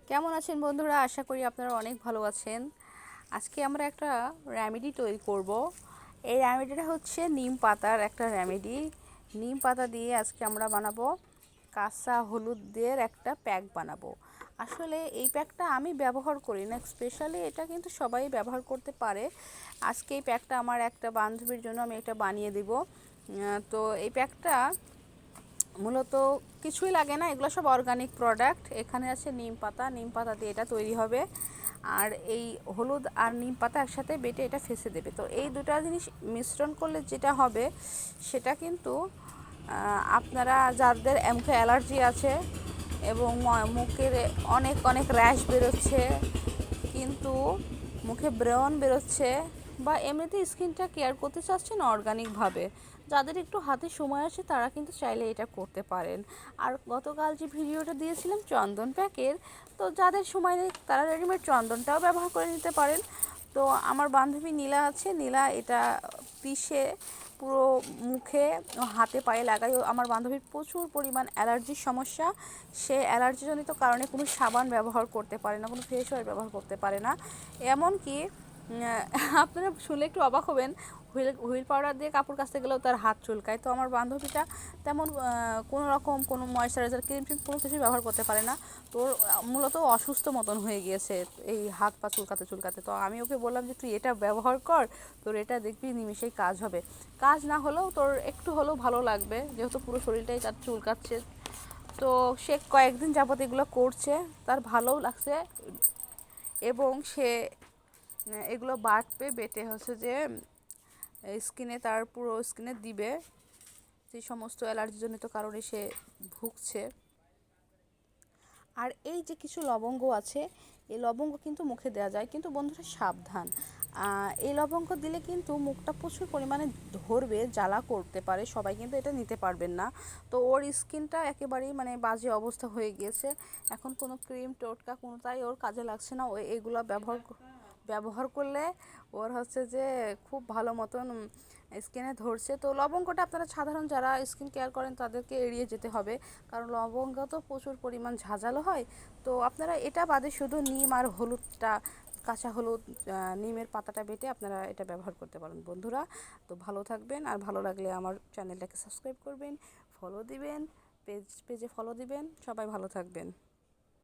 কেমন আছেন বন্ধুরা? আশা করি আপনারা অনেক ভালো আছেন। আজকে আমরা একটা রেমেডি তৈরি করব। এই রেমেডিটা হচ্ছে নিম পাতার একটা রেমেডি। নিম পাতা দিয়ে আজকে আমরা বানাবো কাঁচা হলুদ দিয়ে একটা প্যাক বানাবো। আসলে এই প্যাকটা আমি ব্যবহার করি না, স্পেশালি এটা কিন্তু সবাই ব্যবহার করতে পারে। আজকে এই প্যাকটা আমার একটা বান্ধবীর জন্য আমি এটা বানিয়ে দিব। তো এই প্যাকটা মূলত কিছুই লাগে না, এগুলো সব অর্গানিক প্রোডাক্ট। এখানে আছে নিম পাতা, নিম পাতা দিয়ে এটা তৈরি হবে। আর এই হলুদ আর নিম পাতা একসাথে বেটে এটা ফেসে দেবে। তো এই দুটো জিনিস মিশ্রণ করলে যেটা হবে সেটা কিন্তু আপনারা যাদের মুখে অ্যালার্জি আছে এবং মুখের অনেক অনেক র্যাশ বেরোচ্ছে, কিন্তু মুখে ব্রণ বেরোচ্ছে, বা এমনিতে স্কিনটা কেয়ার করতে চাচ্ছেন অর্গানিকভাবে, যাদের একটু হাতে সময় আছে তারা কিন্তু চাইলে এটা করতে পারেন। আর গতকাল যে ভিডিওটা দিয়েছিলাম চন্দন প্যাকের, তো যাদের সময় নেই তারা রেডিমেড চন্দনটাও ব্যবহার করে নিতে পারেন। তো আমার বান্ধবী নীলা আছে, নীলা এটা পিষে পুরো মুখে হাতে পায়ে লাগাই। আমার বান্ধবীর প্রচুর পরিমাণ অ্যালার্জির সমস্যা। সে অ্যালার্জিজনিত কারণে কোনো সাবান ব্যবহার করতে পারে না, কোনো ফেস ওয়াশ ব্যবহার করতে পারে না। এমনকি আপনারা শুনলে একটু অবাক হবেন, হুইল পাউডার দিয়ে কাপড় কাচতে গেলেও তার হাত চুলকায়। তো আমার বান্ধবীটা তেমন কোনো রকম কোনো ময়েশ্চারাইজার ক্রিম ট্রিম কোনো কিছু ব্যবহার করতে পারে না। তোর মূলত অসুস্থ মতন হয়ে গিয়েছে এই হাত পা চুলকাতে চুলকাতে। তো আমি ওকে বললাম যে তুই এটা ব্যবহার কর, তোর এটা দেখবি নিমিশেই কাজ হবে। কাজ না হলেও তোর একটু হলেও ভালো লাগবে, যেহেতু পুরো শরীরটাই তার চুলকাচ্ছে। তো সে কয়েকদিন যাবত এগুলো করছে, তার ভালোও লাগছে। এবং সে এগুলো বাটবে, বেটে হচ্ছে যে স্কিনে, তার পুরো স্কিনে দিবে, যে সমস্ত অ্যালার্জিজনিত কারণে সে ভুগছে। আর এই যে কিছু লবঙ্গ আছে, এই লবঙ্গ কিন্তু মুখে দেওয়া যায়, কিন্তু বন্ধুরা সাবধান, এই লবঙ্গ দিলে কিন্তু মুখটা প্রচুর পরিমাণে ধরবে, জ্বালা করতে পারে, সবাই কিন্তু এটা নিতে পারবেন না। তো ওর স্কিনটা একেবারেই মানে বাজে অবস্থা হয়ে গিয়েছে। এখন কোনো ক্রিম টোটকা কোনোটাই ওর কাজে লাগছে না। ও এগুলো ব্যবহার করলে ওর হচ্ছে যে খুব ভালো মতন স্কিনে ধরছে। তো লবঙ্গটা আপনারা সাধারণ যারা স্কিন কেয়ার করেন তাদেরকে এড়িয়ে যেতে হবে, কারণ লবঙ্গ তো প্রচুর পরিমাণ ঝাঁঝালো হয়। তো আপনারা এটা বাদে শুধু নিম আর হলুদটা, কাঁচা হলুদ, নিমের পাতাটা বেটে আপনারা এটা ব্যবহার করতে পারেন বন্ধুরা। তো ভালো থাকবেন, আর ভালো লাগলে আমার চ্যানেলটাকে সাবস্ক্রাইব করবেন, ফলো দিবেন, পেজে ফলো দিবেন। সবাই ভালো থাকবেন।